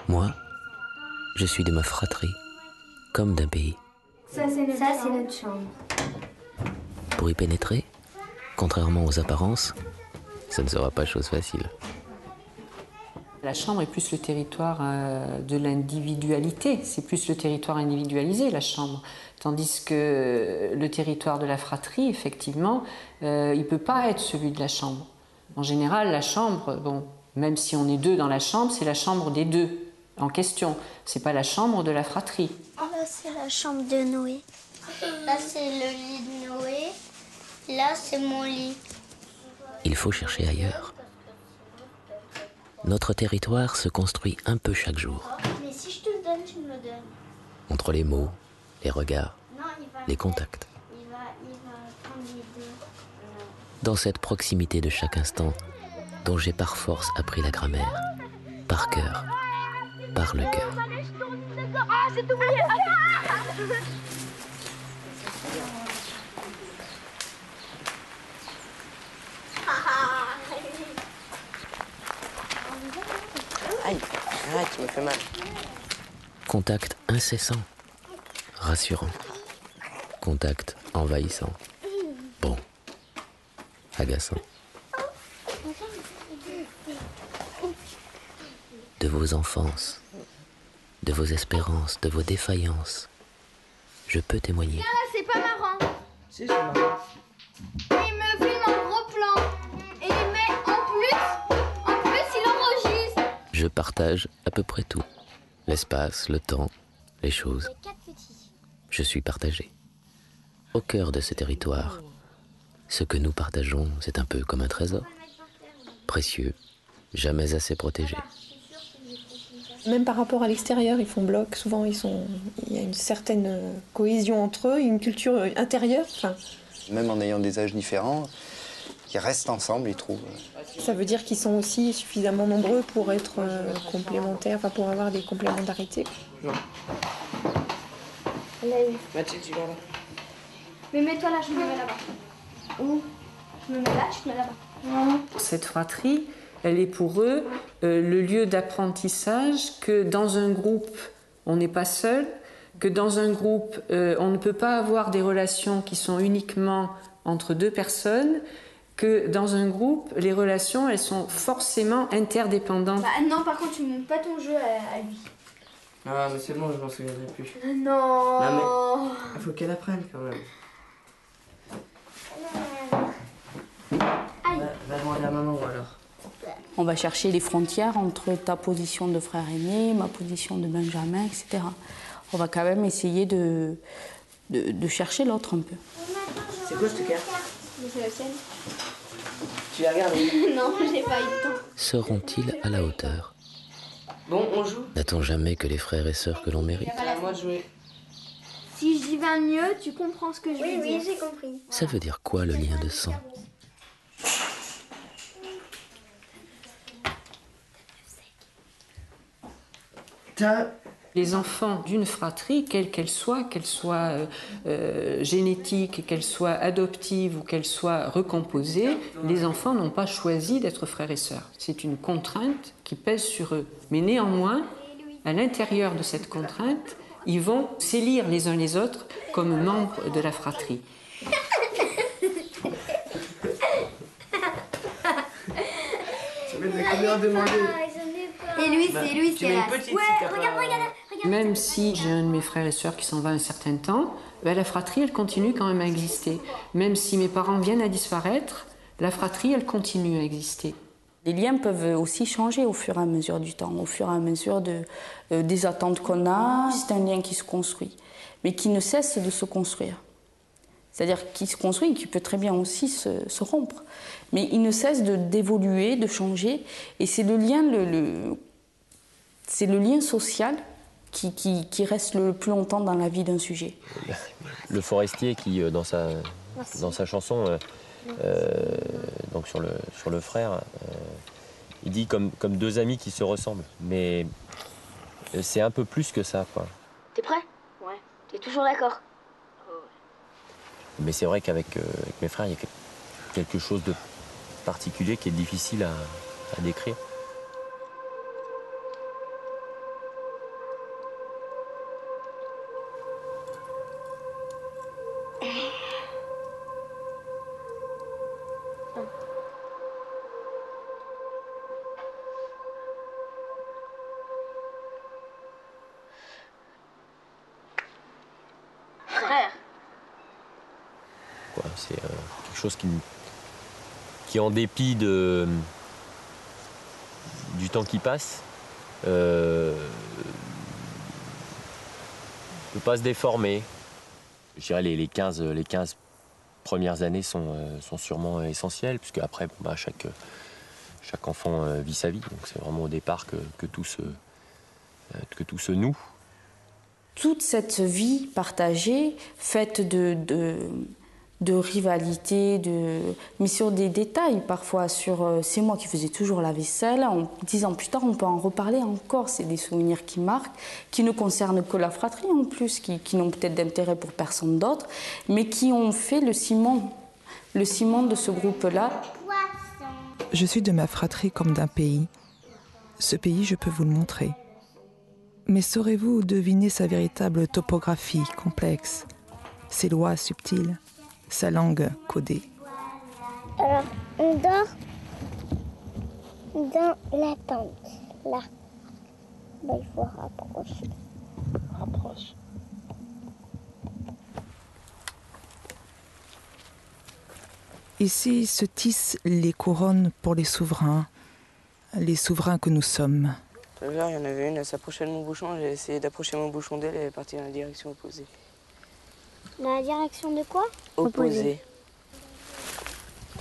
Moi, je suis de ma fratrie, comme d'un pays. Ça, c'est notre chambre. Pour y pénétrer, contrairement aux apparences, ça ne sera pas chose facile. La chambre est plus le territoire de l'individualité, c'est plus le territoire individualisé, la chambre. Tandis que le territoire de la fratrie, effectivement, il ne peut pas être celui de la chambre. En général, la chambre, bon, même si on est deux dans la chambre, c'est la chambre des deux en question. C'est pas la chambre de la fratrie. Là, c'est la chambre de Noé. Là, c'est le lit de Noé. Là, c'est mon lit. Il faut chercher ailleurs. Notre territoire se construit un peu chaque jour. Mais si je te le donne, tu me le donnes. Entre les mots, les regards, Non, il va les contacts. Il va prendre les deux. Dans cette proximité de chaque instant, dont j'ai par force appris la grammaire, par cœur, par le cœur. Ah, c'est oublié. Aïe, arrête, tu me fais mal. Contact incessant, rassurant. Contact envahissant. Bon, agaçant. De vos enfances, de vos espérances, de vos défaillances, je peux témoigner. Là, c'est pas marrant. Si, c'est marrant. Il me filme en gros plan. Et il met en plus, il enregistre. Je partage à peu près tout. L'espace, le temps, les choses. Je suis partagé. Au cœur de ce territoire, ce que nous partageons, c'est un peu comme un trésor. Précieux, jamais assez protégé. Même par rapport à l'extérieur, ils font bloc. Souvent, il y a une certaine cohésion entre eux, une culture intérieure. Enfin, même en ayant des âges différents, ils restent ensemble, ils trouvent. ça veut dire qu'ils sont aussi suffisamment nombreux pour être complémentaires, enfin pour avoir des complémentarités. Non. Mathilde, tu vas là. Mais mets-toi là, je me mets là-bas. Où? Je me mets là, tu te mets là-bas. Cette fratrie, elle est pour eux le lieu d'apprentissage que dans un groupe, on n'est pas seul, que dans un groupe, on ne peut pas avoir des relations qui sont uniquement entre deux personnes, que dans un groupe, les relations, elles sont forcément interdépendantes. Bah non, par contre, tu me montres pas ton jeu à lui. Ah, mais c'est bon, je m'en souviendrai plus. Non. Non, mais il faut qu'elle apprenne quand même. Aïe. Va demander à maman alors. On va chercher les frontières entre ta position de frère aîné, ma position de Benjamin, etc. On va quand même essayer de chercher l'autre un peu. C'est quoi cette carte? C'est la sienne. Tu la regardes? Non, j'ai pas eu le temps. Seront-ils à la hauteur? Bon, on joue. N'a-t-on jamais que les frères et sœurs que l'on mérite? C'est à moi de jouer. Si je dis 20 mieux, tu comprends ce que je veux dire. Oui, j'ai compris. Ça veut dire quoi le lien de sang? Les enfants d'une fratrie, quelle qu'elle soit génétique, qu'elle soit adoptive ou qu'elle soit recomposée, les enfants n'ont pas choisi d'être frères et sœurs. C'est une contrainte qui pèse sur eux. Mais néanmoins, à l'intérieur de cette contrainte, ils vont s'élire les uns les autres comme membres de la fratrie. Ça va être la couleur demandée. Et lui, c'est lui qui est là. Ouais, regarde. Même si j'ai un de mes frères et sœurs qui s'en va un certain temps, ben la fratrie, elle continue quand même à exister. Même si mes parents viennent à disparaître, la fratrie, elle continue à exister. Les liens peuvent aussi changer au fur et à mesure du temps, au fur et à mesure des attentes qu'on a. C'est un lien qui se construit, mais qui ne cesse de se construire. C'est-à-dire qu'il se construit et qui peut très bien aussi se rompre. Mais il ne cesse d'évoluer, de changer. Et c'est le lien, c'est le lien social qui reste le plus longtemps dans la vie d'un sujet. Le forestier qui, dans sa chanson, donc sur le frère, il dit comme deux amis qui se ressemblent. Mais c'est un peu plus que ça, quoi. T'es prêt? Ouais. T'es toujours d'accord? Mais c'est vrai qu'avec mes frères, il y a quelque chose de particulier qui est difficile à décrire. C'est quelque chose qui en dépit du temps qui passe, ne peut pas se déformer. Je dirais les 15 premières années sont sûrement essentielles, puisque après, chaque enfant vit sa vie. Donc c'est vraiment au départ que tout se noue. Toute cette vie partagée, faite de rivalité, mais sur des détails parfois, c'est moi qui faisais toujours la vaisselle, 10 ans plus tard on peut en reparler encore, c'est des souvenirs qui marquent, qui ne concernent que la fratrie en plus, qui n'ont peut-être d'intérêt pour personne d'autre, mais qui ont fait le ciment de ce groupe-là. Je suis de ma fratrie comme d'un pays. Ce pays, je peux vous le montrer. Mais saurez-vous deviner sa véritable topographie complexe, ses lois subtiles, sa langue codée? Alors, on dort dans la tente, là. Il faut rapprocher. Rapproche. Ici se tissent les couronnes pour les souverains que nous sommes. Là, il y en avait une, elle s'approchait de mon bouchon, j'ai essayé d'approcher mon bouchon d'elle et elle est partie dans la direction opposée. Dans la direction de quoi? Opposée.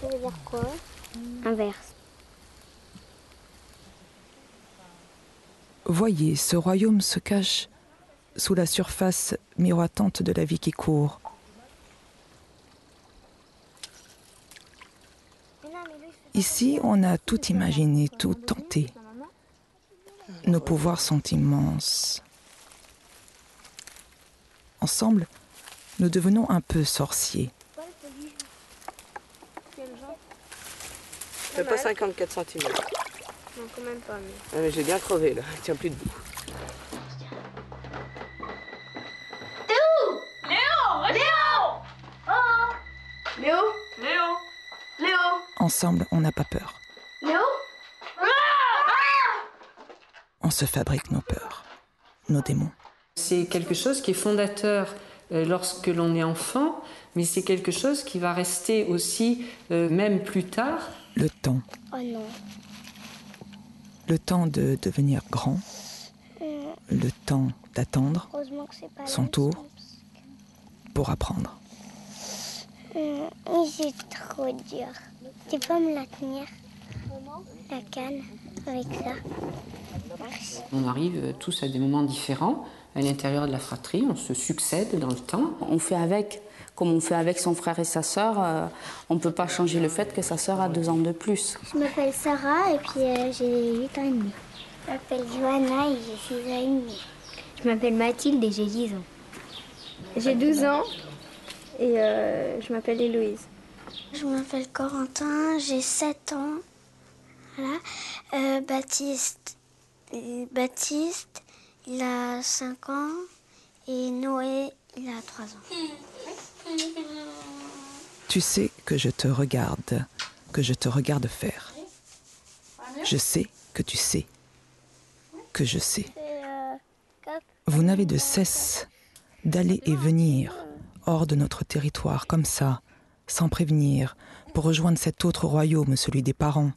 Ça veut dire quoi? Inverse. Voyez, ce royaume se cache sous la surface miroitante de la vie qui court. Ici, on a tout imaginé, tout tenté. Nos pouvoirs sont immenses. Ensemble, nous devenons un peu sorciers. Ça fait pas 54 cm. Non, quand même pas. Mais j'ai bien crevé là, elle tient plus debout. T'es où? Léo! Léo! Oh! Léo! Léo! Léo! Ensemble, on n'a pas peur. Léo? On se fabrique nos peurs, nos démons. C'est quelque chose qui est fondateur lorsque l'on est enfant, mais c'est quelque chose qui va rester aussi, même plus tard. Le temps. Oh non. Le temps de devenir grand. Le temps d'attendre son tour pour apprendre. C'est trop dur. Tu peux me la tenir? La canne, avec ça. Merci. On arrive tous à des moments différents à l'intérieur de la fratrie, on se succède dans le temps. On fait avec, comme on fait avec son frère et sa sœur, on ne peut pas changer le fait que sa sœur a 2 ans de plus. Je m'appelle Sarah et puis j'ai 8 ans et demi. Je m'appelle Johanna et j'ai 6 ans et demi. Je m'appelle Mathilde et j'ai 10 ans. J'ai 12 ans et je m'appelle Héloïse. Je m'appelle Corentin, j'ai 7 ans. Voilà. Baptiste, il a 5 ans et Noé, il a 3 ans. Tu sais que je te regarde faire. Je sais que tu sais que je sais. Vous n'avez de cesse d'aller et venir hors de notre territoire comme ça, sans prévenir, pour rejoindre cet autre royaume, celui des parents.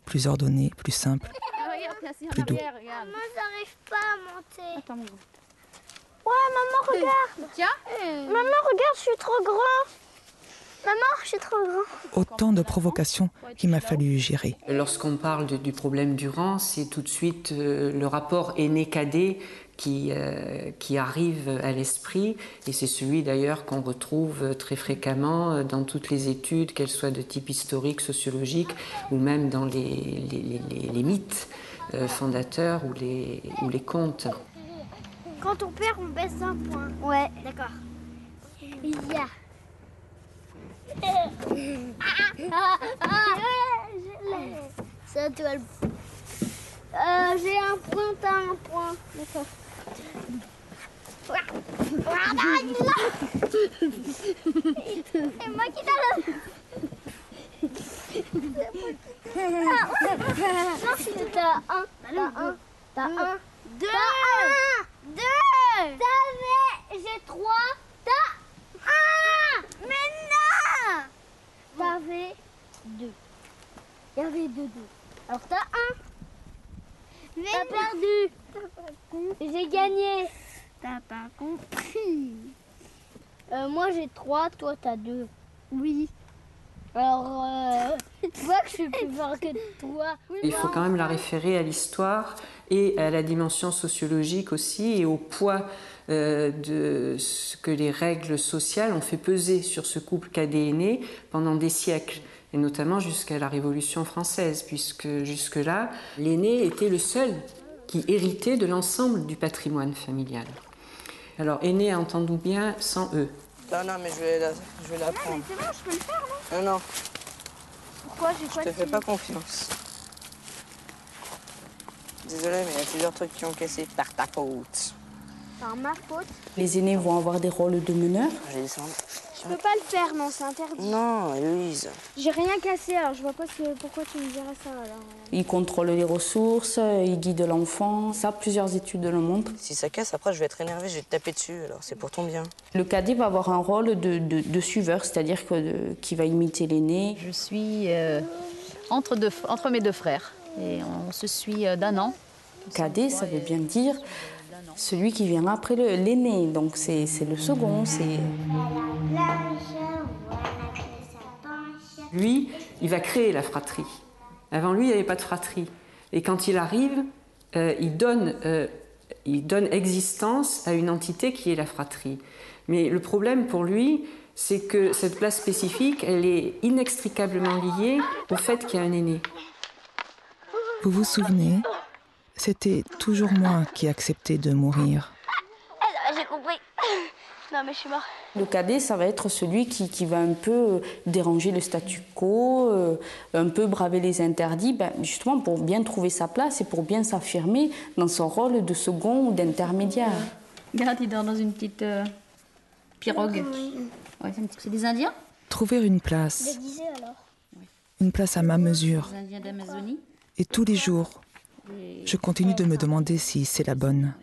Plus ordonné, plus simple, plus doux. Maman, j'arrive pas à monter. Attends, ouais, maman, regarde. Tiens. Maman, regarde, je suis trop grand. Maman, je suis trop grand. Autant de provocations qu'il m'a fallu gérer. Lorsqu'on parle du problème du rang, c'est tout de suite le rapport aîné-cadet qui arrive à l'esprit, et c'est celui d'ailleurs qu'on retrouve très fréquemment dans toutes les études, qu'elles soient de type historique, sociologique, ou même dans les mythes fondateurs ou les contes. Quand on perd, on baisse d'un point. Ouais. D'accord. Ya. C'est à toi. J'ai un point, t'as un point. D'accord. C'est moi qui t'ai le... Non, si t'as un. T'as un. Deux. J'ai trois. T'as un. Mais non. T'avais deux. Il y avait deux. Alors t'as un. T'as perdu. J'ai gagné. T'as pas compris. Moi j'ai 3, toi t'as 2. Oui. Alors, tu vois que je suis plus fort que toi. Il faut quand même la référer à l'histoire et à la dimension sociologique aussi et au poids de ce que les règles sociales ont fait peser sur ce couple cadet-aîné pendant des siècles, et notamment jusqu'à la Révolution française, puisque jusque-là, l'aîné était le seul qui héritait de l'ensemble du patrimoine familial. Alors, aîné, entendons bien, sans E. Non, mais je vais la prendre. Mais c'est bon, je peux le faire, non? Non. Pourquoi j'ai pas Je te fais pas confiance. Désolé, mais il y a plusieurs trucs qui ont cassé par ta faute. Par ma faute? Les aînés vont avoir des rôles de meneurs. Je vais descendre. Je peux pas le faire, non, c'est interdit. Non, Héloïse. J'ai rien cassé, alors je vois pas pourquoi tu me dirais ça, alors. Ils contrôlent les ressources, ils guident l'enfant. Ça, plusieurs études le montrent. Si ça casse, après, je vais être énervé, je vais te taper dessus, alors c'est pour ton bien. Le cadet va avoir un rôle de suiveur, c'est-à-dire qu'il va imiter l'aîné. Je suis entre mes deux frères et on se suit d'un an. Cadet, ça veut bien dire celui qui vient après l'aîné, donc c'est le second. Lui, il va créer la fratrie. Avant lui, il n'y avait pas de fratrie. Et quand il arrive, il donne existence à une entité qui est la fratrie. Mais le problème pour lui, c'est que cette place spécifique, elle est inextricablement liée au fait qu'il y a un aîné. Vous vous souvenez, c'était toujours moi qui acceptais de mourir. J'ai compris. Non, mais je suis mort. Le cadet, ça va être celui qui va un peu déranger le statu quo, un peu braver les interdits, justement pour bien trouver sa place et pour bien s'affirmer dans son rôle de second ou d'intermédiaire. Regarde, il dort dans une petite pirogue. Ouais, c'est des Indiens? Trouver une place. Déguisé, alors. Une place à ma mesure. Des Indiens d'Amazonie. Et tous les jours, je continue de me demander si c'est la bonne.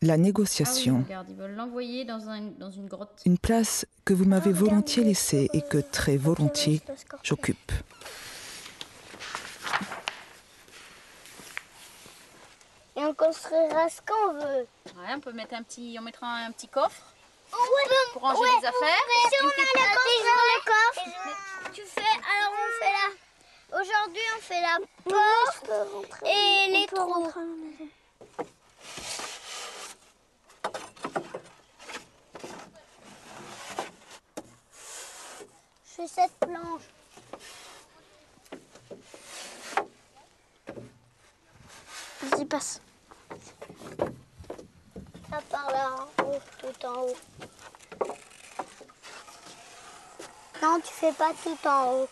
La négociation. Ah oui, regarde, ils veulent l'envoyer dans une grotte. Une place que vous m'avez volontiers laissée et que très volontiers j'occupe. Et on construira ce qu'on veut. Ouais, on mettra un petit coffre pour ranger ouais, les affaires. Si on a le coffre, tu fais, alors on fait la... Aujourd'hui, on fait la porte et les trous. Je fais cette planche. Vas-y, passe. Ça part là, en haut, tout en haut. Non, tu fais pas tout en haut.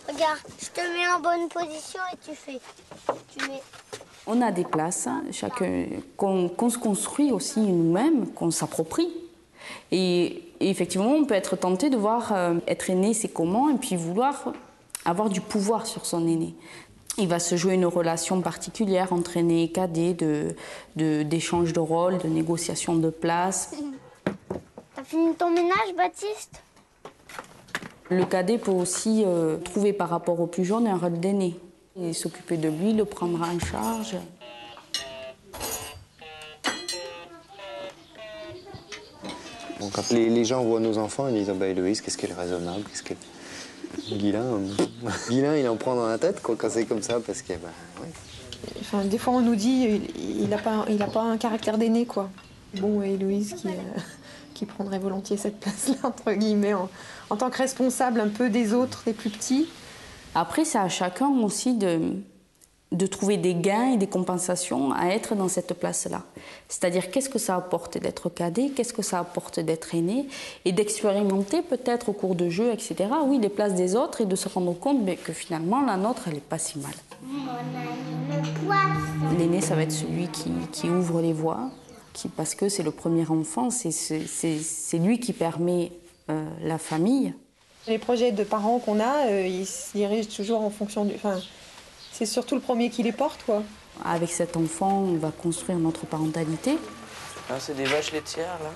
Regarde, je te mets en bonne position et tu fais. Tu mets. On a des places, qu'on se construit aussi nous-mêmes, qu'on s'approprie. Et effectivement, on peut être tenté de voir être aîné, c'est comment, et puis vouloir avoir du pouvoir sur son aîné. Il va se jouer une relation particulière entre aîné et cadet, d'échange de rôle, de négociation de place. T'as fini ton ménage, Baptiste? Le cadet peut aussi trouver par rapport au plus jeune un rôle d'aîné. Et s'occuper de lui, le prendre en charge. Bon, quand les gens voient nos enfants, ils disent bah, Héloïse, qu'est-ce qu'elle est raisonnable, qu'est-ce qu'elle... Guylain, il en prend dans la tête quoi, quand c'est comme ça, parce que... ouais. Enfin, des fois, on nous dit il a pas un caractère d'aîné, quoi. Bon, Héloïse qui prendrait volontiers cette place-là, entre guillemets, en tant que responsable un peu des autres, des plus petits. Après, c'est à chacun aussi de trouver des gains et des compensations à être dans cette place-là. C'est-à-dire qu'est-ce que ça apporte d'être cadet, qu'est-ce que ça apporte d'être aîné, et d'expérimenter peut-être au cours de jeu, etc., oui, les places des autres, et de se rendre compte que finalement la nôtre, elle n'est pas si mal. L'aîné, ça va être celui qui ouvre les voies, parce que c'est le premier enfant, c'est lui qui permet la famille. Les projets de parents qu'on a, ils se dirigent toujours en fonction du... Enfin, c'est surtout le premier qui les porte, quoi. Avec cet enfant, on va construire notre parentalité. Ah, c'est des vaches laitières, là.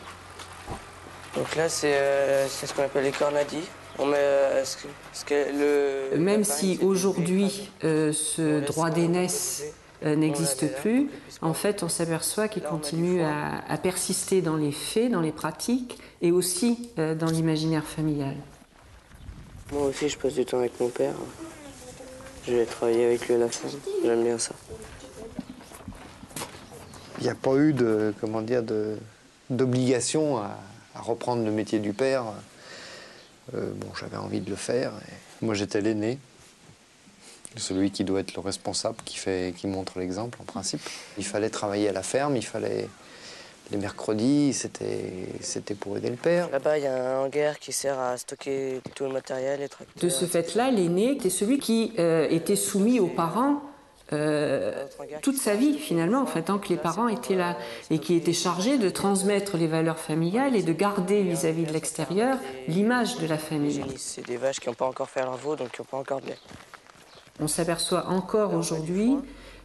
Donc là, c'est ce qu'on appelle les cornadis. On met Même si aujourd'hui, ce droit d'aînesse n'existe plus, en fait, on s'aperçoit qu'il continue à persister dans les faits, dans les pratiques, et aussi dans l'imaginaire familial. Moi aussi, je passe du temps avec mon père. Je vais travailler avec lui à la ferme. J'aime bien ça. Il n'y a pas eu de, comment dire, d'obligation à reprendre le métier du père. Bon, j'avais envie de le faire. Et moi, j'étais l'aîné. Celui qui doit être le responsable, qui montre l'exemple, en principe. Il fallait travailler à la ferme, il fallait... Les mercredis, c'était pour aider le père. Là-bas, il y a un hangar qui sert à stocker tout le matériel, les tracteurs. De ce fait-là, l'aîné était celui qui était soumis aux parents toute sa vie, finalement, en fait, tant que les parents étaient là, et qui était chargé de transmettre les valeurs familiales et de garder vis-à-vis de l'extérieur l'image de la famille. C'est des vaches qui n'ont pas encore fait leur veau, donc qui n'ont pas encore de lait. On s'aperçoit encore aujourd'hui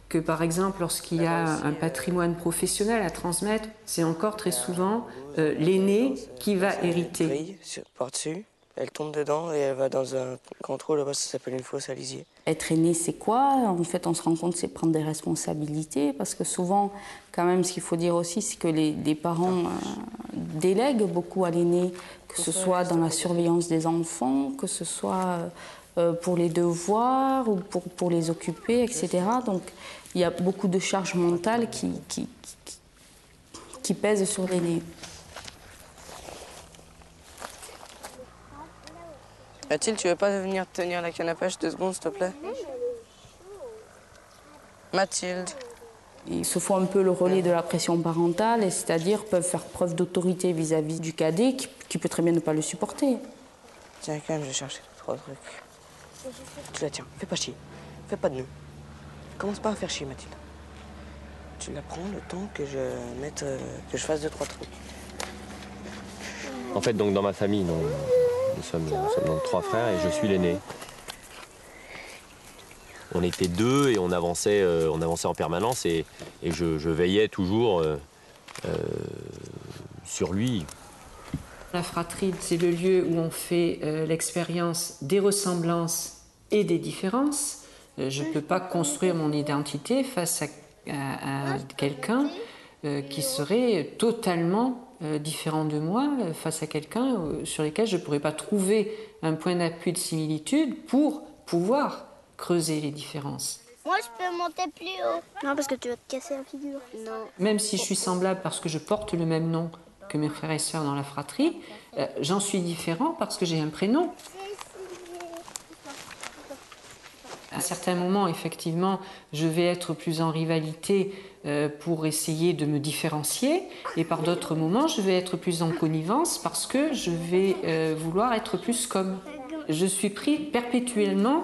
que, par exemple, lorsqu'il y a un patrimoine professionnel à transmettre, c'est encore très souvent l'aîné qui va hériter. Par-dessus, elle tombe dedans et elle va dans un grand trou, là-bas, ça s'appelle une fosse à lisier. Être aîné, c'est quoi? En fait, on se rend compte c'est prendre des responsabilités, parce que souvent, quand même, ce qu'il faut dire aussi, c'est que les parents délèguent beaucoup à l'aîné, que ce soit dans la surveillance des enfants, que ce soit pour les devoirs ou pour les occuper, etc. Donc, il y a beaucoup de charges mentales qui pèsent sur l'aîné. Mathilde, tu veux pas venir tenir la canne à pêche 2 secondes, s'il te plaît? Mathilde. Ils se font un peu le relais de la pression parentale, c'est-à-dire peuvent faire preuve d'autorité vis-à-vis du cadet qui peut très bien ne pas le supporter. Tiens, quand même, je vais chercher 3 trucs. Tu la tiens, fais pas chier, fais pas de nœud. Commence pas à faire chier, Mathilde. Tu la prends le temps que je fasse 2-3 trucs. En fait, donc dans ma famille, nous sommes donc 3 frères et je suis l'aîné. On était 2 et on avançait en permanence et je veillais toujours sur lui. La fratrie, c'est le lieu où on fait l'expérience des ressemblances et des différences. Je ne peux pas construire mon identité face à quelqu'un qui serait totalement différent de moi, face à quelqu'un sur lequel je ne pourrais pas trouver un point d'appui de similitude pour pouvoir creuser les différences. Moi, je peux monter plus haut. Non, parce que tu vas te casser la figure. Non. Même si je suis semblable parce que je porte le même nom que mes frères et sœurs dans la fratrie, j'en suis différent parce que j'ai un prénom. À certains moments, effectivement, je vais être plus en rivalité pour essayer de me différencier, et par d'autres moments, je vais être plus en connivence parce que je vais vouloir être plus comme. Je suis pris perpétuellement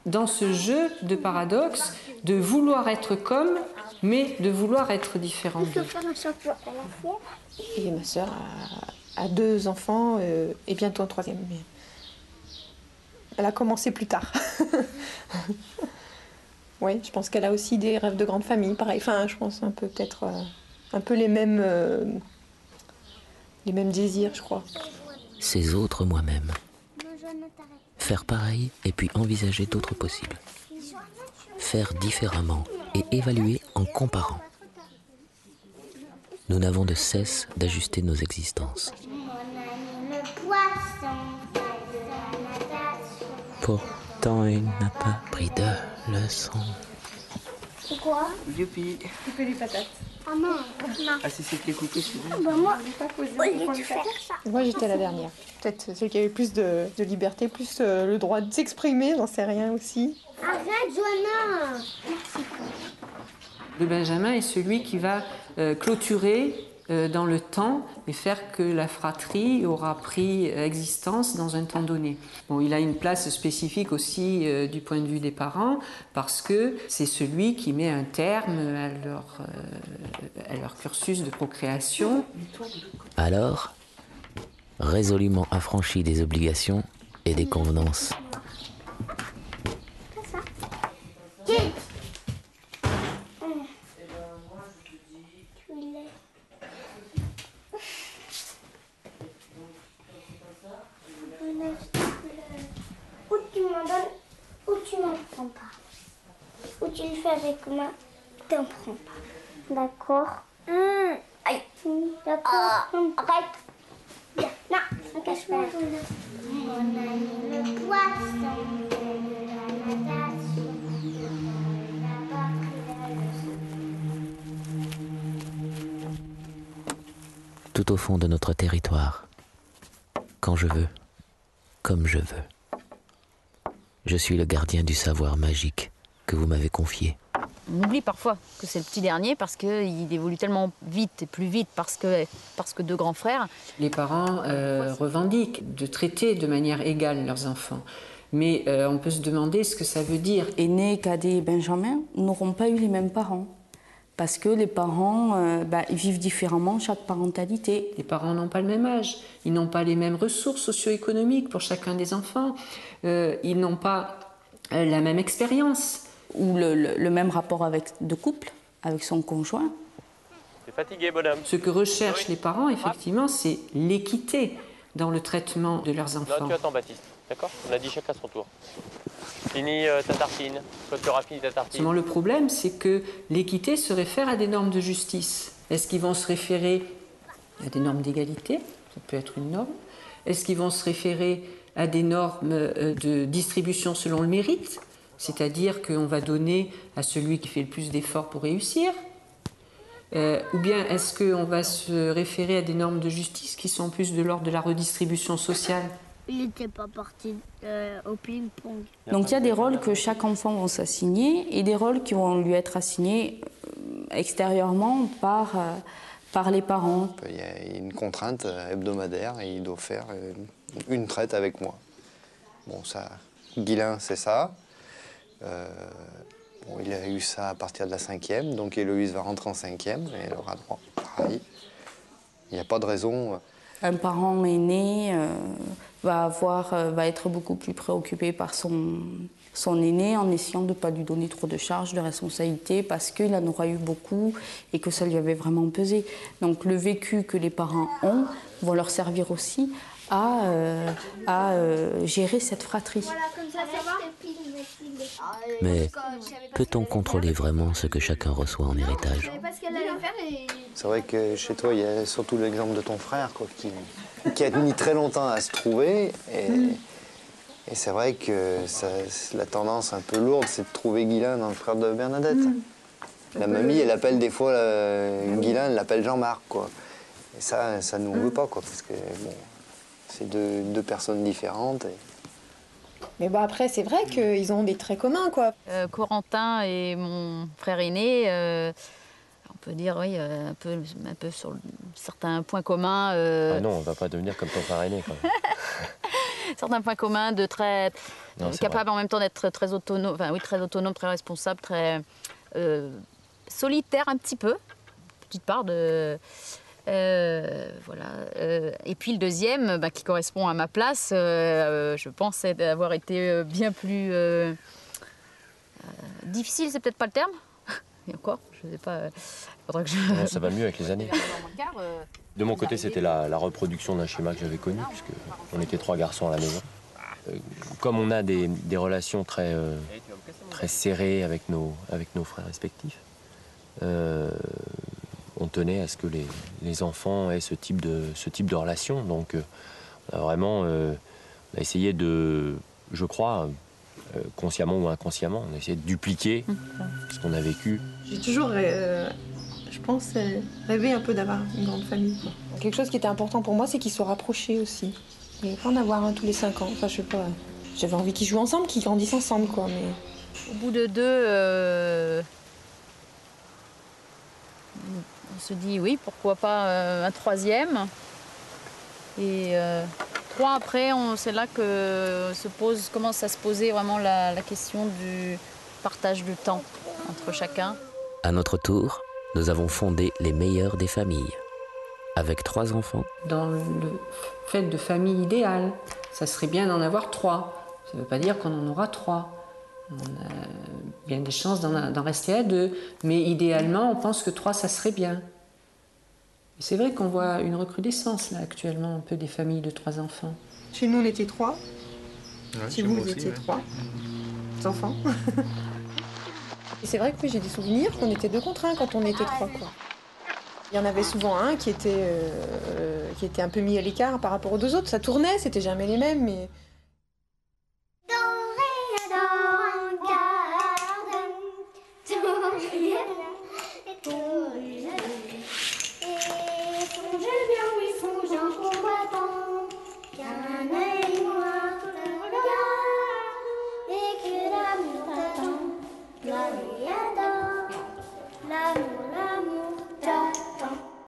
dans ce jeu de paradoxe de vouloir être comme, mais de vouloir être différent d'eux. Et ma sœur a 2 enfants et bientôt un 3e. Mais elle a commencé plus tard. Oui, je pense qu'elle a aussi des rêves de grande famille, pareil. Enfin, je pense peut-être un peu les mêmes désirs, je crois. Ces autres moi-même. Faire pareil et puis envisager d'autres possibles. Faire différemment et évaluer en comparant. Nous n'avons de cesse d'ajuster nos existences. Pourtant, il n'a pas pris de leçons. C'est quoi? Youpi. Couper les patates. Ah non, non. Ah, c'est les couper, c'est bon. Bah moi, tu fais ça. Moi, j'étais la dernière. Peut-être celle qui avait plus de liberté, plus le droit de s'exprimer, j'en sais rien aussi. Arrête, Joanna. Le Benjamin est celui qui va clôturer dans le temps et faire que la fratrie aura pris existence dans un temps donné. Bon, il a une place spécifique aussi du point de vue des parents parce que c'est celui qui met un terme à leur cursus de procréation. Alors, résolument affranchi des obligations et des convenances. Ou tu m'en donnes, ou tu m'en prends pas. Ou tu le fais avec moi, t'en prends pas. D'accord. Aïe. D'accord. Arrête. Non, cache-moi. On a mis le poisson de la natation. Tout au fond de notre territoire, quand je veux, comme je veux. Je suis le gardien du savoir magique que vous m'avez confié. On oublie parfois que c'est le petit dernier parce qu'il évolue tellement vite et plus vite parce que deux grands frères. Les parents revendiquent de traiter de manière égale leurs enfants. Mais on peut se demander ce que ça veut dire. Aînés, cadets et Benjamin n'auront pas eu les mêmes parents. Parce que les parents ils vivent différemment chaque parentalité. Les parents n'ont pas le même âge, ils n'ont pas les mêmes ressources socio-économiques pour chacun des enfants, ils n'ont pas la même expérience. Ou le même rapport de couple avec son conjoint. T'es fatigué, bonhomme. Ce que recherchent les parents, effectivement, c'est l'équité dans le traitement de leurs enfants. Non, tu attends, Baptiste, d'accord? On a dit chacun son tour. Fini ta tartine. Quand tu auras fini ta tartine. Seulement, le problème, c'est que l'équité se réfère à des normes de justice. Est-ce qu'ils vont se référer à des normes d'égalité? Ça peut être une norme. Est-ce qu'ils vont se référer à des normes de distribution selon le mérite? C'est-à-dire qu'on va donner à celui qui fait le plus d'efforts pour réussir? Ou bien est-ce qu'on va se référer à des normes de justice qui sont plus de l'ordre de la redistribution sociale? Il n'était pas parti au ping-pong. Donc il y a des rôles que chaque enfant va s'assigner et des rôles qui vont lui être assignés extérieurement par les parents. Il y a une contrainte hebdomadaire et il doit faire une traite avec moi. Bon, ça, Guilain, c'est ça. Bon, il a eu ça à partir de la 5e, donc Héloïse va rentrer en 5e et elle aura droit. Pareil. Il n'y a pas de raison. Un parent aîné va être beaucoup plus préoccupé par son aîné en essayant de ne pas lui donner trop de charges, de responsabilités, parce qu'il en aura eu beaucoup et que ça lui avait vraiment pesé. Donc le vécu que les parents ont va leur servir aussi à gérer cette fratrie. Voilà, comme ça va. Mais peut-on contrôler vraiment ce que chacun reçoit en héritage? C'est vrai que chez toi, il y a surtout l'exemple de ton frère quoi, qui a mis très longtemps à se trouver. Et c'est vrai que la tendance un peu lourde, c'est de trouver Guilain dans le frère de Bernadette. La mamie, elle appelle des fois Guilain, elle l'appelle Jean-Marc. Quoi. Et ça ne nous veut pas, quoi, parce que bon, c'est deux personnes différentes. Mais bah après, c'est vrai qu'ils ont des traits communs, quoi. Corentin et mon frère aîné, on peut dire, oui, un peu sur certains points communs. Ah non, on va pas devenir comme ton frère aîné, quand même. Certains points communs de très capable en même temps d'être très autonome, très autonome, très responsable, très solitaire un petit peu, petite part de. Voilà. Et puis le deuxième, qui correspond à ma place, je pense avoir été bien plus difficile, c'est peut-être pas le terme. Et encore, je sais pas. Faudra que je... Non, ça va mieux avec les années. De mon côté, c'était la reproduction d'un schéma que j'avais connu, puisque on était 3 garçons à la maison. Comme on a des relations très serrées avec nos frères respectifs. On tenait à ce que les enfants aient ce type de relation. Donc, on a vraiment essayé de, je crois, consciemment ou inconsciemment, on a essayé de dupliquer ce qu'on a vécu. J'ai toujours, je pense, rêvé un peu d'avoir une grande famille. Quoi. Quelque chose qui était important pour moi, c'est qu'ils soient rapprochés aussi. Et pas en avoir un tous les 5 ans. Enfin, je sais pas. J'avais envie qu'ils jouent ensemble, qu'ils grandissent ensemble, quoi. Mais Au bout de 2, on se dit oui, pourquoi pas un 3e. Et 3 après, c'est là que commence à se poser vraiment la question du partage du temps entre chacun. À notre tour, nous avons fondé les meilleures des familles. Avec 3 enfants. Dans le fait de famille idéale, ça serait bien d'en avoir 3. Ça ne veut pas dire qu'on en aura 3. On a bien des chances d'en rester à 2. Mais idéalement, on pense que 3, ça serait bien. C'est vrai qu'on voit une recrudescence là actuellement, un peu des familles de 3 enfants. Chez nous, on était 3. Ouais, chez vous, vous étiez 3 enfants. Et c'est vrai que j'ai des souvenirs qu'on était 2 contre 1 quand on était 3, quoi. Il y en avait souvent un qui était un peu mis à l'écart par rapport aux 2 autres. Ça tournait, c'était jamais les mêmes, mais